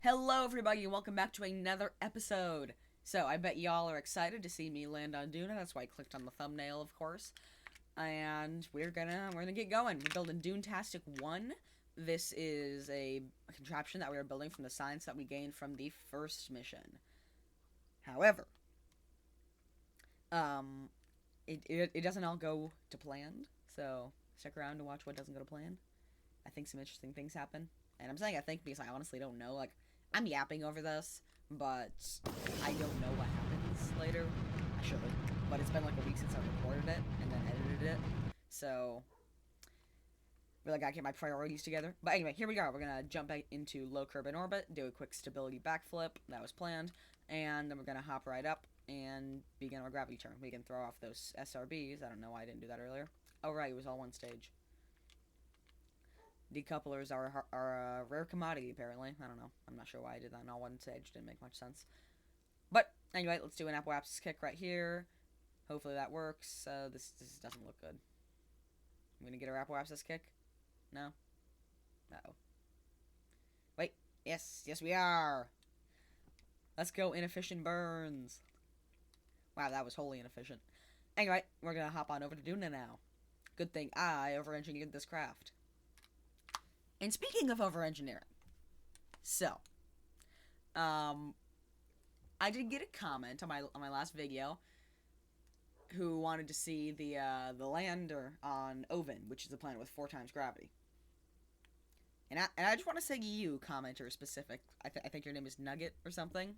Hello, everybody, and welcome back to another episode. So, I bet y'all are excited to see me land on Duna. That's why I clicked on the thumbnail, of course. And we're gonna get going. We're building Dune-tastic 1. This is a contraption that we are building from the science that we gained from the first mission. However, um, it doesn't all go to plan. So stick around to watch what doesn't go to plan. I think some interesting things happen. And I'm saying I think because I honestly don't know. Like, I'm yapping over this, but I don't know what happens later. I should have. But it's been like a week since I recorded it and then edited it. So, really gotta get my priorities together. But anyway, here we go. We're gonna jump back into low curb in orbit, do a quick stability backflip. That was planned. And then we're gonna hop right up and begin our gravity turn. We can throw off those SRBs. I don't know why I didn't do that earlier. Oh, right, it was all one stage. Decouplers are a rare commodity, apparently. I don't know. I'm not sure why I did that in all one stage. Didn't make much sense. But anyway, let's do an apoapsis kick right here. Hopefully that works. This doesn't look good. I'm gonna get a apoapsis kick. No. Uh-oh. Wait. Yes, we are. Let's go, inefficient burns. Wow, that was wholly inefficient. Anyway, we're gonna hop on over to Duna now. Good thing I over-engineered this craft. And speaking of over-engineering, so um, I did get a comment on my last video who wanted to see the lander on Oven, which is a planet with 4 times gravity. And I just want to say to you, commenter specific. I think your name is Nugget or something.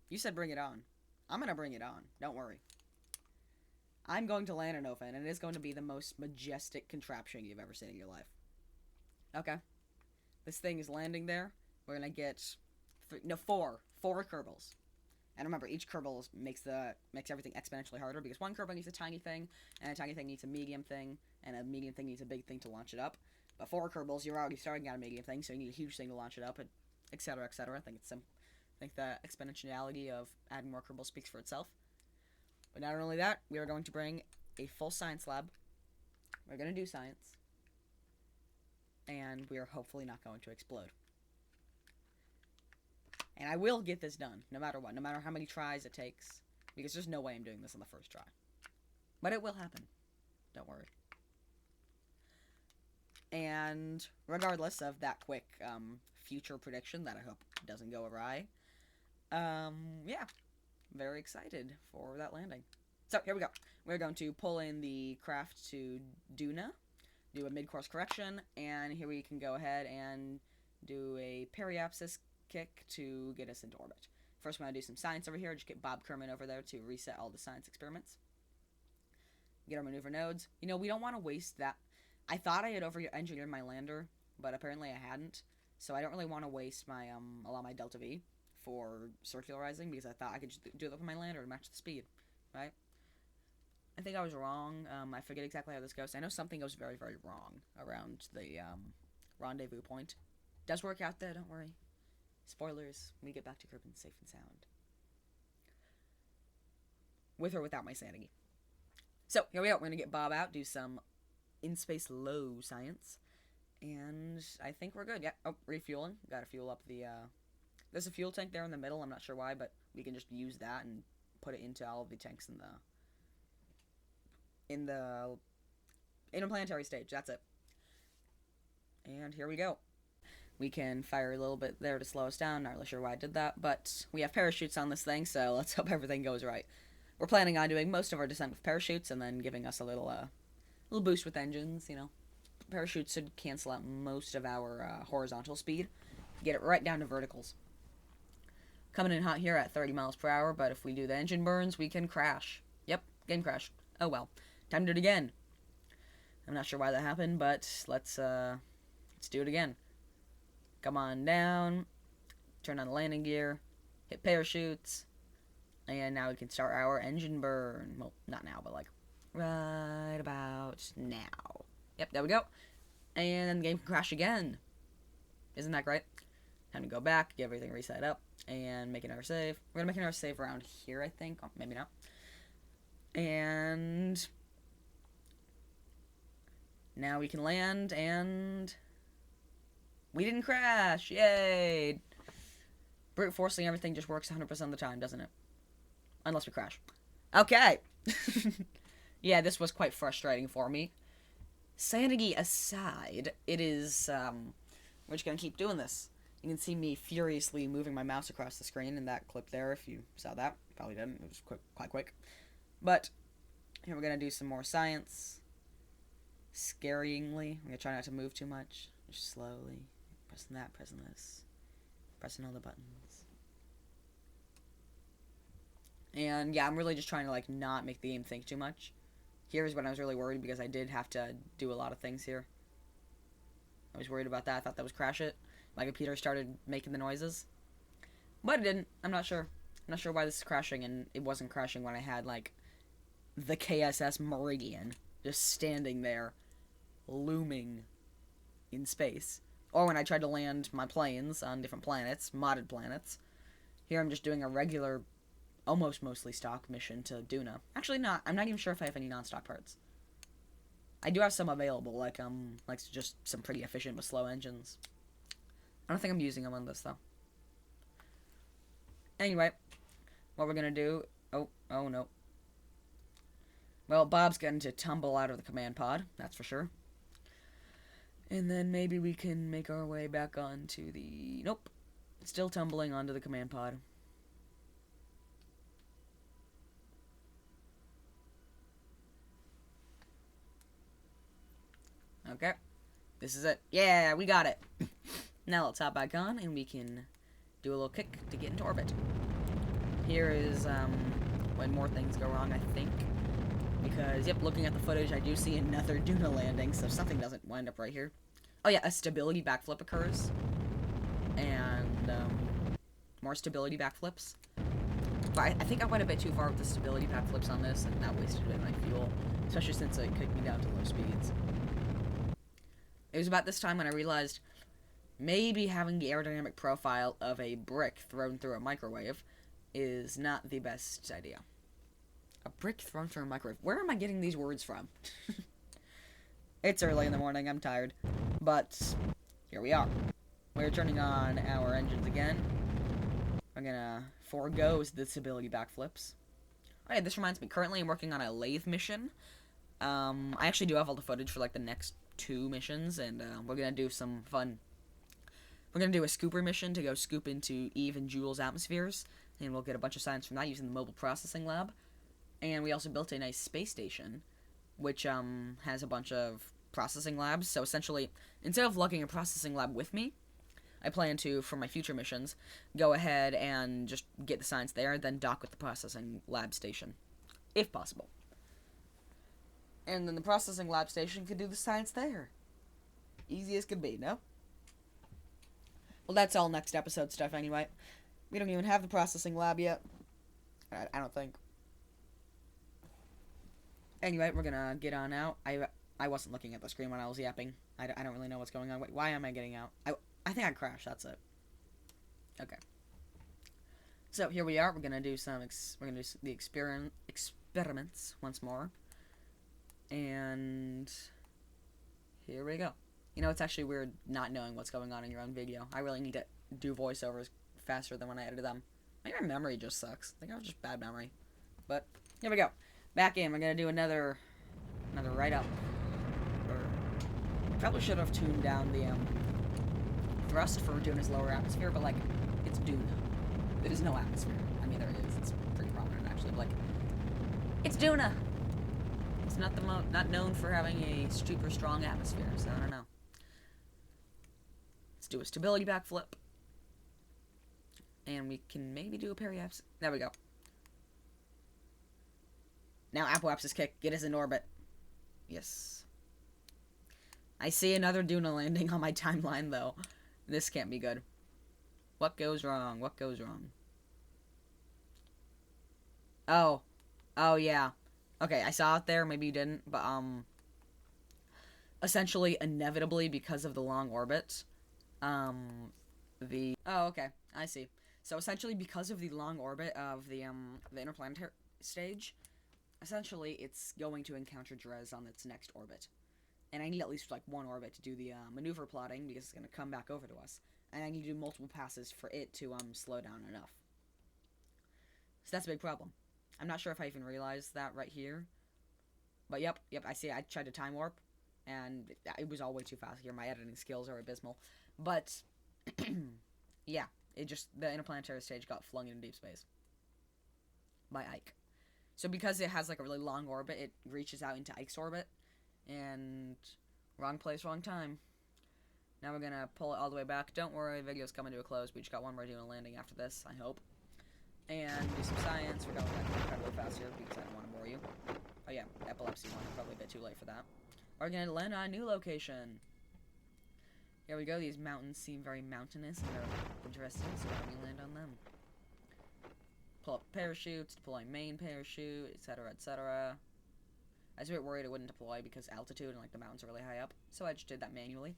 You said bring it on. I'm gonna bring it on. Don't worry. I'm going to land on Oven, and it is going to be the most majestic contraption you've ever seen in your life. Okay. This thing is landing there. We're gonna get four Kerbals. And remember, each Kerbal makes everything exponentially harder because one Kerbal needs a tiny thing, and a tiny thing needs a medium thing, and a medium thing needs a big thing to launch it up. But 4 Kerbals, you're already starting at a medium thing, so you need a huge thing to launch it up, etc., etc. I think it's simple. I think the exponentiality of adding more Kerbals speaks for itself. But not only that, we are going to bring a full science lab. We're going to do science. And we are hopefully not going to explode. And I will get this done, no matter what, no matter how many tries it takes, because there's no way I'm doing this on the first try. But it will happen. Don't worry. And regardless of that quick future prediction that I hope doesn't go awry, yeah, very excited for that landing. So here we go. We're going to pull in the craft to Duna, do a mid-course correction, and here we can go ahead and do a periapsis kick to get us into orbit. First, I'm going to do some science over here. Just get Bob Kerman over there to reset all the science experiments. Get our maneuver nodes. You know, we don't want to waste that. I thought I had over-engineered my lander, but apparently I hadn't. So I don't really want to waste my a lot of my delta V for circularizing because I thought I could just do it with my lander and match the speed, right? I think I was wrong. I forget exactly how this goes. I know something goes very, very wrong around the rendezvous point. Does work out though, don't worry. Spoilers, we get back to Kerbin safe and sound. With or without my sanity. So, here we go. We're going to get Bob out, do some in-space low science. And I think we're good. Yeah. Oh, refueling. Gotta fuel up the, there's a fuel tank there in the middle. I'm not sure why, but we can just use that and put it into all of the tanks in the interplanetary stage. That's it. And here we go. We can fire a little bit there to slow us down. Not really sure why I did that, but we have parachutes on this thing, so let's hope everything goes right. We're planning on doing most of our descent with parachutes and then giving us a little boost with engines, you know. Parachutes should cancel out most of our horizontal speed. Get it right down to verticals. Coming in hot here at 30 miles per hour, but if we do the engine burns, we can crash. Yep, game crash. Oh well. Time to do it again. I'm not sure why that happened, but let's do it again. Come on down. Turn on the landing gear. Hit parachutes. And now we can start our engine burn. Well, not now, but like right about now. Yep, there we go. And then the game can crash again. Isn't that great? Time to go back, get everything reset up, and make another save. We're going to make another save around here, I think. Oh, maybe not. And now we can land, and We didn't crash! Yay! Brute forcing everything just works 100% of the time, doesn't it? Unless we crash. Okay! Yeah, this was quite frustrating for me. Sanity aside, it is, we're just gonna keep doing this. You can see me furiously moving my mouse across the screen in that clip there, if you saw that. Probably didn't, it was quite quick. But, here we're gonna do some more science. Scaryingly. I'm gonna try not to move too much. Just slowly. Pressing that, pressing this. Pressing all the buttons. And yeah, I'm really just trying to like not make the game think too much. Here's when I was really worried because I did have to do a lot of things here. I was worried about that. I thought that was crash it. My computer started making the noises. But it didn't. I'm not sure. I'm not sure why this is crashing, and it wasn't crashing when I had like the KSS Meridian just standing there, looming in space. Or when I tried to land my planes on different planets, modded planets. Here I'm just doing a regular, almost mostly stock mission to Duna. Actually not. I'm not even sure if I have any non-stock parts. I do have some available, like just some pretty efficient but slow engines. I don't think I'm using them on this though. Anyway, what we're gonna do? Oh no. Well, Bob's going to tumble out of the command pod, that's for sure. And then maybe we can make our way back onto the... Nope. Still tumbling onto the command pod. Okay. This is it. Yeah, we got it. Now let's hop back on and we can do a little kick to get into orbit. Here is when more things go wrong, I think. Because, yep, looking at the footage, I do see another Duna landing, so something doesn't wind up right here. Oh yeah, a stability backflip occurs. And, more stability backflips. But I think I went a bit too far with the stability backflips on this, and that wasted a bit of my fuel. Especially since it kicked me down to low speeds. It was about this time when I realized maybe having the aerodynamic profile of a brick thrown through a microwave is not the best idea. A brick thrown through a microwave. Where am I getting these words from? It's early in the morning, I'm tired. But, here we are. We're turning on our engines again. We're gonna forego the stability backflips. Oh yeah, this reminds me, currently I'm working on a lathe mission. I actually do have all the footage for like the next 2 missions, and we're gonna do some fun. We're gonna do a scooper mission to go scoop into Eve and Jules' atmospheres, and we'll get a bunch of science from that using the mobile processing lab. And we also built a nice space station, which has a bunch of processing labs. So essentially, instead of lugging a processing lab with me, I plan to, for my future missions, go ahead and just get the science there, then dock with the processing lab station, if possible. And then the processing lab station could do the science there. Easy as could be, no? Well, that's all next episode stuff anyway. We don't even have the processing lab yet. I don't think. Anyway, we're gonna get on out. I wasn't looking at the screen when I was yapping. I don't really know what's going on. Wait, why am I getting out? I think I crashed. That's it. Okay. So here we are. We're gonna do the experiments once more. And here we go. You know, it's actually weird not knowing what's going on in your own video. I really need to do voiceovers faster than when I edit them. Maybe my memory just sucks. I think I have just bad memory. But here we go. Back in. We're gonna do another write-up. Probably should have tuned down the thrust for Duna's lower atmosphere, but like, it's Duna. There is no atmosphere. I mean, there is. It's pretty prominent actually. But like, it's Duna. It's not known for having a super strong atmosphere, so I don't know. Let's do a stability backflip, and we can maybe do a periapsis. There we go. Now apoapsis kick. Get us in orbit. Yes. I see another Duna landing on my timeline, though. This can't be good. What goes wrong? What goes wrong? Oh. Oh, yeah. Okay, I saw it there. Maybe you didn't. But, essentially, inevitably, because of the long orbit, Oh, okay. I see. So, essentially, because of the long orbit of the interplanetary stage, essentially, it's going to encounter Drez on its next orbit. and I need at least like one orbit to do the maneuver plotting because it's going to come back over to us, and I need to do multiple passes for it to slow down enough. So that's a big problem. I'm not sure if I even realized that right here, but yep, I see. I tried to time warp, and it was all way too fast here. My editing skills are abysmal, but yeah, the interplanetary stage got flung into deep space by Ike. So because it has like a really long orbit, it reaches out into Ike's orbit, and wrong place, wrong time. Now we're gonna pull it all the way back. Don't worry, video's coming to a close. We just got one more Duna landing after this, I hope. And do some science. We're going incredibly fast here because I don't want to bore you. Oh yeah, epilepsy one. Probably a bit too late for that. We're gonna land on a new location. Here we go. These mountains seem very mountainous and they're interesting, so why don't we land on them? Pull up parachutes, deploy main parachute, etc., etc. I was a bit worried it wouldn't deploy because altitude and like the mountains are really high up, so I just did that manually.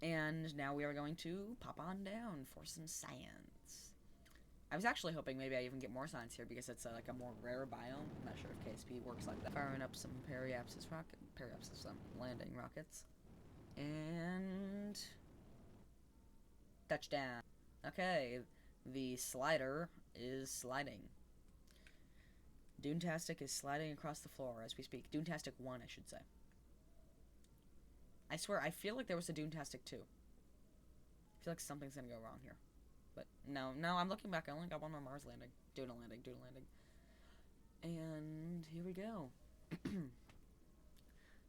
And now we are going to pop on down for some science. I was actually hoping maybe I even get more science here because it's like a more rare biome. I'm not sure if KSP works like that. Firing up some some landing rockets. And touchdown. Okay, the slider is sliding. Doontastic is sliding across the floor as we speak. Doontastic 1, I should say. I swear, I feel like there was a Doontastic 2. I feel like something's gonna go wrong here. But no, I'm looking back. I only got one more Mars landing. Duna landing. And here we go.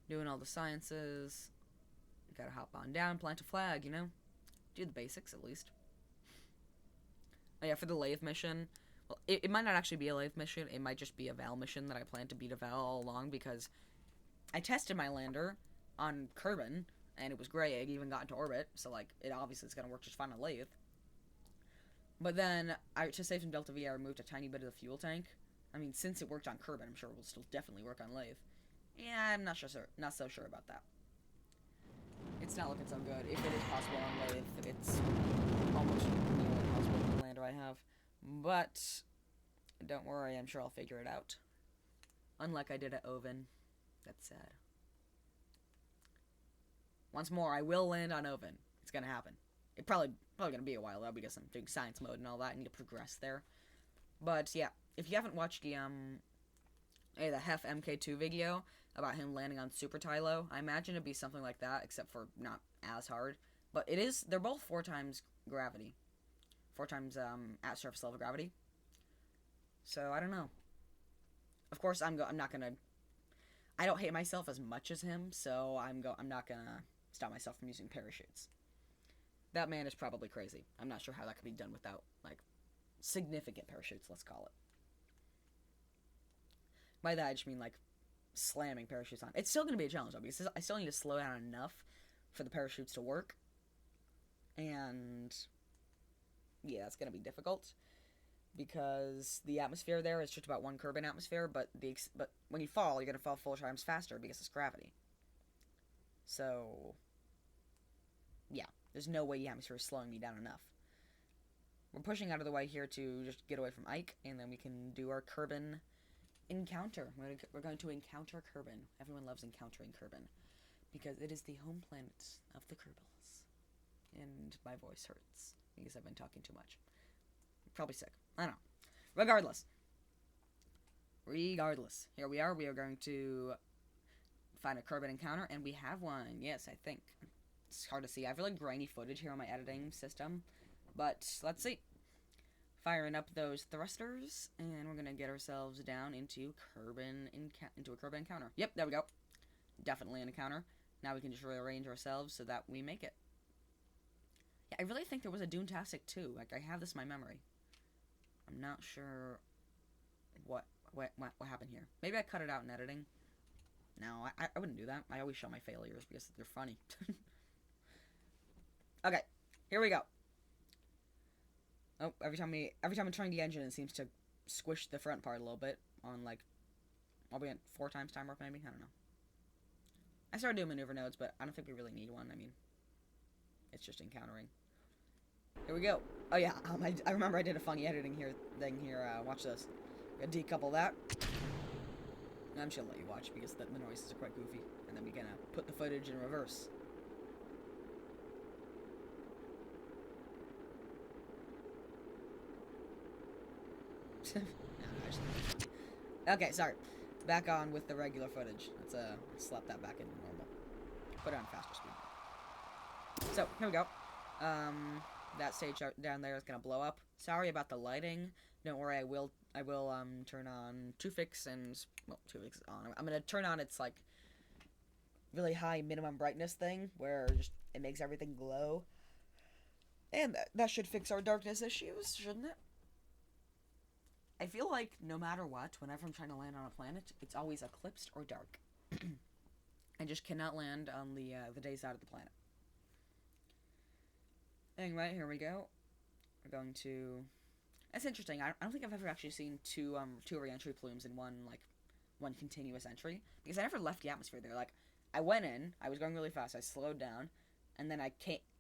Doing all the sciences. Gotta hop on down, plant a flag, you know? Do the basics, at least. Oh yeah, for the lathe mission, well, it might not actually be a lathe mission. It might just be a Val mission that I plan to beat a Val all along because I tested my lander on Kerbin, and it was great. It even got into orbit, so, like, it obviously is gonna work just fine on lathe. But then, to save some Delta V, I removed a tiny bit of the fuel tank. I mean, since it worked on Kerbin, I'm sure it will still definitely work on lathe. Yeah, I'm not so sure about that. It's not looking so good. If it is possible on lathe, it's almost nearly impossible with the lander I have. But don't worry, I'm sure I'll figure it out. Unlike I did at Oven. That's sad. Once more, I will land on Oven. It's gonna happen. It's probably gonna be a while though because I'm doing science mode and all that. I need to progress there. But yeah, if you haven't watched the Hef MK2 video about him landing on Super Tylo, I imagine it'd be something like that, except for not as hard. But it is. They're both 4 times gravity, 4 times at surface level gravity. So I don't know. Of course, I'm not gonna. I don't hate myself as much as him, so I'm not gonna stop myself from using parachutes. That man is probably crazy. I'm not sure how that could be done without like significant parachutes. Let's call it. By that I just mean like slamming parachutes on. It's still gonna be a challenge though because I still need to slow down enough for the parachutes to work. And yeah, it's gonna be difficult because the atmosphere there is just about 1 Kerbin atmosphere, but when you fall, you're gonna fall 4 times faster because it's gravity. So yeah, there's no way the atmosphere is slowing me down enough. We're pushing out of the way here to just get away from Ike, and then we can do our Kerbin encounter. We're going to encounter Kerbin. Everyone loves encountering Kerbin because it is the home planet of the Kerbals. And my voice hurts because I've been talking too much. Probably sick. I don't know. Regardless, here we are. We are going to find a Kerbin encounter, and we have one. Yes, I think. It's hard to see. I have really grainy footage here on my editing system, but let's see. Firing up those thrusters, and we're gonna get ourselves down into a Kerbin encounter. Yep, there we go. Definitely an encounter. Now we can just rearrange ourselves so that we make it. Yeah, I really think there was a Doontastic 2. Like, I have this in my memory. I'm not sure what happened here. Maybe I cut it out in editing. No, I wouldn't do that. I always show my failures because they're funny. Okay, here we go. Oh, every time I'm turning the engine, it seems to squish the front part a little bit on, like, I'll be at 4 times time warp, maybe? I don't know. I started doing maneuver nodes, but I don't think we really need one. I mean, it's just encountering. Here we go. Oh, yeah, I remember I did a funny editing thing here. Watch this. Gotta decouple that. I'm just gonna let you watch because the noises are quite goofy, and then we're gonna put the footage in reverse. No, I just think it's funny. Okay, sorry. Back on with the regular footage. Let's slap that back into normal. Put it on faster speed. So here we go. That stage down there is gonna blow up. Sorry about the lighting. Don't worry, I will turn on 2fix and well, 2fix is on. I'm gonna turn on its like really high minimum brightness thing where just it makes everything glow. And that should fix our darkness issues, shouldn't it? I feel like no matter what, whenever I'm trying to land on a planet, it's always eclipsed or dark. I just cannot land on the day side of the planet. Anyway, here we go. We're going to. That's interesting. I don't think I've ever actually seen two re-entry plumes in one continuous entry because I never left the atmosphere there. Like I went in, I was going really fast, I slowed down, and then I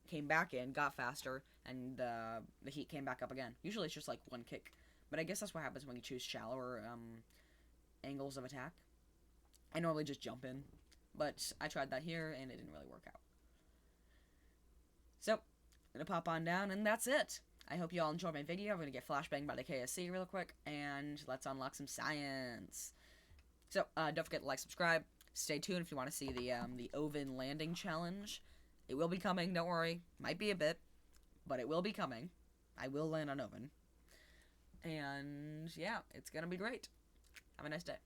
came back in, got faster, and the heat came back up again. Usually it's just like one kick, but I guess that's what happens when you choose shallower angles of attack. I normally just jump in, but I tried that here and it didn't really work out. So, I'm gonna pop on down and that's it. I hope you all enjoyed my video. I'm gonna get flashbanged by the KSC real quick, and let's unlock some science. So, don't forget to like, subscribe. Stay tuned if you want to see the Oven landing challenge. It will be coming. Don't worry. Might be a bit, but it will be coming. I will land on Oven, and yeah, it's gonna be great. Have a nice day.